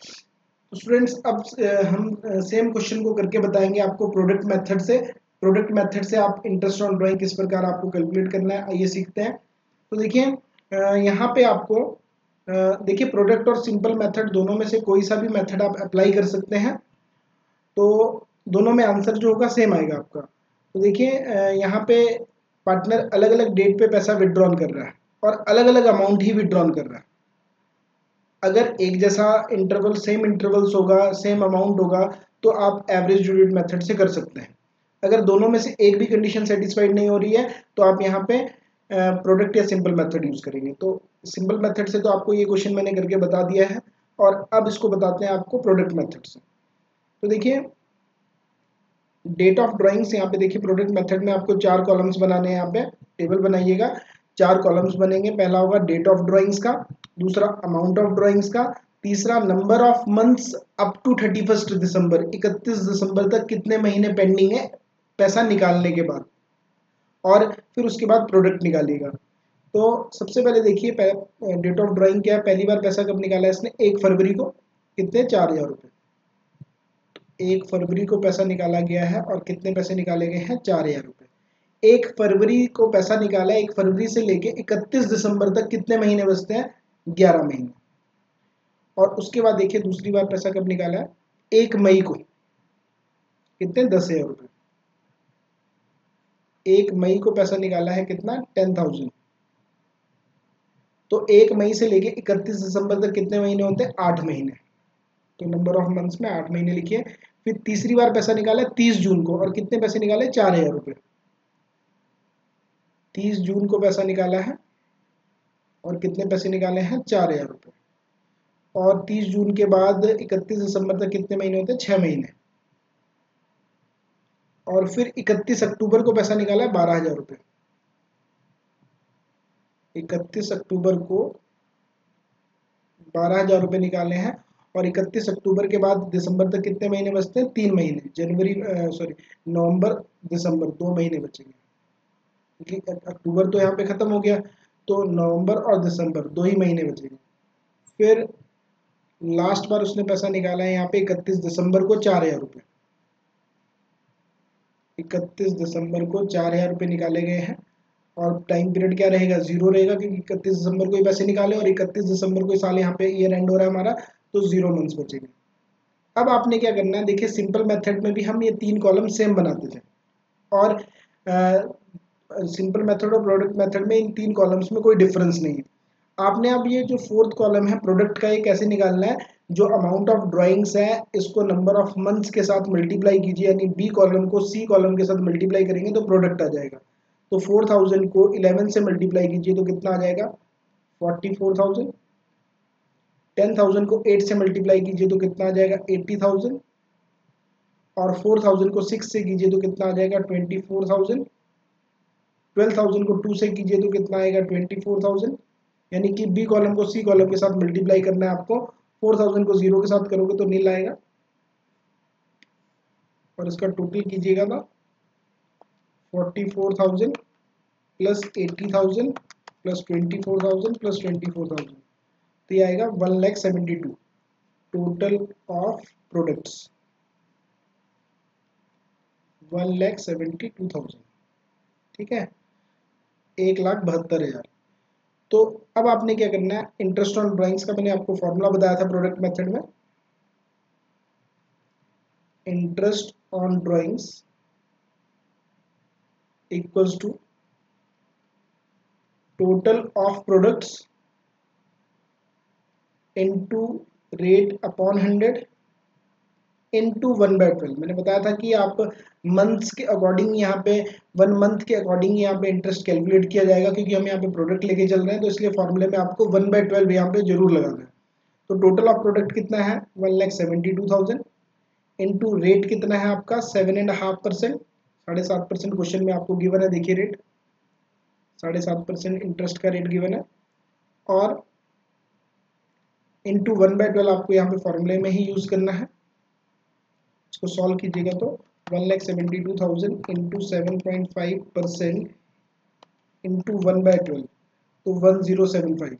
तो स्टूडेंट्स अब हम सेम क्वेश्चन को करके बताएंगे आपको प्रोडक्ट मेथड से। प्रोडक्ट मेथड से आप इंटरेस्ट ऑन ड्राइंग किस प्रकार आपको कैलकुलेट करना है, आइए सीखते हैं। तो देखिए यहाँ पे आपको देखिए प्रोडक्ट और सिंपल मेथड दोनों में से कोई सा भी मेथड आप अप्लाई कर सकते हैं, तो दोनों में आंसर जो होगा सेम आएगा आपका। तो देखिए यहाँ पे पार्टनर अलग अलग डेट पे पैसा विड्रॉन कर रहा है और अलग अलग अमाउंट ही विड्रॉन कर रहा है। अगर एक जैसा इंटरवल, सेम इंटरवल्स होगा, सेम अमाउंट होगा, तो आप एवरेज ड्यू डेट मेथड से कर सकते हैं। अगर दोनों में से एक भी कंडीशन सेटिस्फाइड नहीं हो रही है तो आप यहाँ पे प्रोडक्ट या सिंपल मेथड यूज करेंगे। तो सिंपल मेथड से तो आपको ये क्वेश्चन मैंने करके बता दिया है, और अब इसको बताते हैं आपको प्रोडक्ट मेथड से। तो देखिए डेट ऑफ ड्राइंग्स, यहाँ पे देखिए प्रोडक्ट मेथड में आपको 4 कॉलम्स बनाने हैं। यहाँ पे टेबल बनाइएगा, 4 कॉलम्स बनेंगे। पहला होगा डेट ऑफ ड्राइंग्स का, दूसरा अमाउंट ऑफ ड्राइंग्स का, तीसरा number of months up to 31 December, 31 दिसंबर तक कितने महीने पेंडिंग है पैसा निकालने के बाद, और फिर उसके बाद प्रोडक्ट निकालिएगा। तो सबसे पहले देखिए डेट ऑफ ड्राइंग क्या है, पहली बार पैसा कब निकाला है इसने, 1 फरवरी को, कितने 4000 रुपये। 1 फरवरी को पैसा निकाला गया है और कितने पैसे निकाले गए हैं, 4000 रुपये। 1 फरवरी को पैसा निकाला है, 1 फरवरी से लेके 31 दिसंबर तक कितने महीने बचते हैं, 11 महीने। और उसके बाद देखिए दूसरी बार पैसा कब निकाला है, 1 मई को, कितने 10,000 रुपये। 1 मई को पैसा निकाला है कितना, 10,000। तो 1 मई से लेके 31 दिसंबर तक कितने महीने होते हैं, 8 महीने। तो नंबर ऑफ मंथ्स में 8 महीने लिखिए। फिर तीसरी बार पैसा निकाला 30 जून को, और कितने पैसे निकाले, 4000 रुपये। 30 जून को पैसा निकाला है और कितने पैसे निकाले हैं, 4000 रुपये। और 30 जून के बाद 31 दिसंबर तक कितने महीने होते हैं, 6 महीने। और फिर 31 अक्टूबर को पैसा निकाला है 12,000 रुपये। 31 अक्टूबर को 12,000 रुपये निकाले हैं, और 31 अक्टूबर के बाद दिसंबर तक कितने महीने बचते हैं, 3 महीने। नवंबर दिसंबर 2 महीने बचेंगे, क्योंकि अक्टूबर तो यहाँ पे खत्म हो गया, तो नवंबर और दिसंबर 2 ही महीने बचेंगे। फिर लास्ट बार उसने पैसा निकाला है यहाँ पे 31 दिसंबर को 4000 रुपये। 31 दिसंबर को 4000 रुपये निकाले गए हैं, और टाइम पीरियड क्या रहेगा, 0 रहेगा, क्योंकि 31 दिसंबर को ही पैसे निकाले और 31 दिसंबर को साल यहाँ पे ईयर एंड हो रहा है हमारा, तो 0 मंथ्स बचेंगे। अब आपने क्या करना है, देखिए सिंपल मेथड में भी हम ये 3 कॉलम सेम बनाते थे, और सिंपल मेथड और प्रोडक्ट मेथड में इन 3 कॉलम्स में कोई डिफरेंस नहीं है। आपने अब ये जो 4th कॉलम है प्रोडक्ट का, ये कैसे निकालना है, जो अमाउंट ऑफ ड्राइंग्स है इसको नंबर ऑफ मंथ्स के साथ मल्टीप्लाई कीजिए, यानी बी कॉलम को सी कॉलम के साथ मल्टीप्लाई करेंगे तो प्रोडक्ट आ जाएगा। तो 4000 को 11 से मल्टीप्लाई कीजिए तो कितना आ जाएगा, 44,000। 10,000 को 8 से मल्टीप्लाई कीजिए तो कितना आ जाएगा, 80,000। और 4,000 को 6 से कीजिए तो कितना आ जाएगा, 24,000। 12,000 को 2 से कीजिए तो कितना आएगा, 24,000। यानी कि बी कॉलम को सी कॉलम के साथ मल्टीप्लाई करना है आपको। 4,000 को 0 के साथ करोगे तो नील आएगा, और इसका टोटल कीजिएगा ना, 44,000 प्लस 80,000 प्लस 24,000 प्लस 24,000, तो ये आएगा 1,72,000 टोटल ऑफ प्रोडक्ट्स, 1,72,000। ठीक है, 1,72,000। तो अब आपने क्या करना है, इंटरेस्ट ऑन ड्राइंग्स का मैंने आपको फॉर्मूला बताया था प्रोडक्ट मेथड में। Interest on drawings equals to total of products into rate upon 100 into 1/12। मैंने बताया था कि आप मंथ्स के अकॉर्डिंग यहाँ पे 1 मंथ के अकॉर्डिंग यहाँ पे इंटरेस्ट कैलकुलेट किया जाएगा, क्योंकि हम यहाँ पे प्रोडक्ट लेके चल रहे हैं, तो इसलिए फॉर्मूले में आपको 1/12 यहाँ पे जरूर लगाना है। तो टोटल ऑफ प्रोडक्ट कितना है, 1,72,000 इनटू रेट कितना है आपका 7.5%, 7.5% क्वेश्चन में आपको गिवन है, देखिए रेट 7.5% इंटरेस्ट का रेट गिवन है, और इंटू 1/12 आपको यहाँ पे फॉर्मूले में ही यूज करना है। इसको सॉल्व कीजिएगा तो 1,72,000 इंटू 7.5% इंटू 1/12, तो 1075,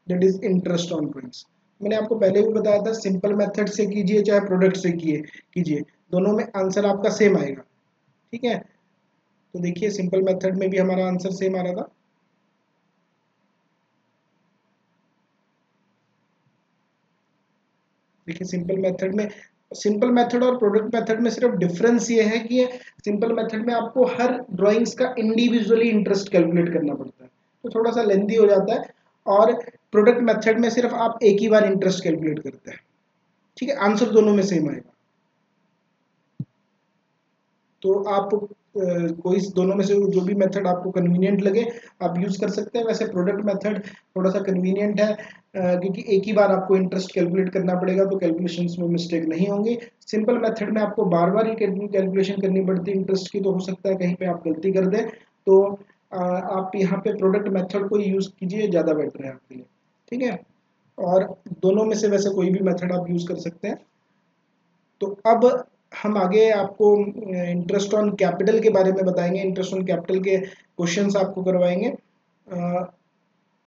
that is interest on drawings. मैंने आपको पहले भी बताया था, सिंपल मेथड से कीजिए चाहे प्रोडक्ट से कीजिए, दोनों में आंसर आपका सेम आएगा। ठीक है, तो देखिए सिंपल मेथड में भी हमारा आंसर सेम आ रहा था। देखिए सिंपल मेथड और प्रोडक्ट मेथड में सिर्फ डिफरेंस ये है कि सिंपल मेथड में आपको हर ड्राइंग्स का इंडिविजुअली इंटरेस्ट कैलकुलेट करना पड़ता है, तो थोड़ा सा लेंदी हो जाता है, और प्रोडक्ट मेथड में सिर्फ आप एक ही बार इंटरेस्ट कैलकुलेट करते हैं। ठीक है, आंसर दोनों में सेम आएगा। तो आप कोई दोनों में से जो भी मेथड आपको कन्वीनियंट लगे आप यूज कर सकते हैं। वैसे प्रोडक्ट मेथड थोड़ा सा कन्वीनियंट है, क्योंकि एक ही बार आपको इंटरेस्ट कैलकुलेट करना पड़ेगा, तो कैलकुलेशंस में मिस्टेक नहीं होंगी। सिंपल मेथड में आपको बार बार ही कैलकुलेशन करनी पड़ती है इंटरेस्ट की, तो हो सकता है कहीं पे आप गलती कर दें, तो आप यहाँ पे प्रोडक्ट मेथड को यूज कीजिए, ज़्यादा बेटर है आपके लिए। ठीक है, और दोनों में से वैसे कोई भी मेथड आप यूज कर सकते हैं। तो अब हम आगे आपको इंटरेस्ट ऑन कैपिटल के बारे में बताएंगे, इंटरेस्ट ऑन कैपिटल के क्वेश्चंस आपको करवाएंगे।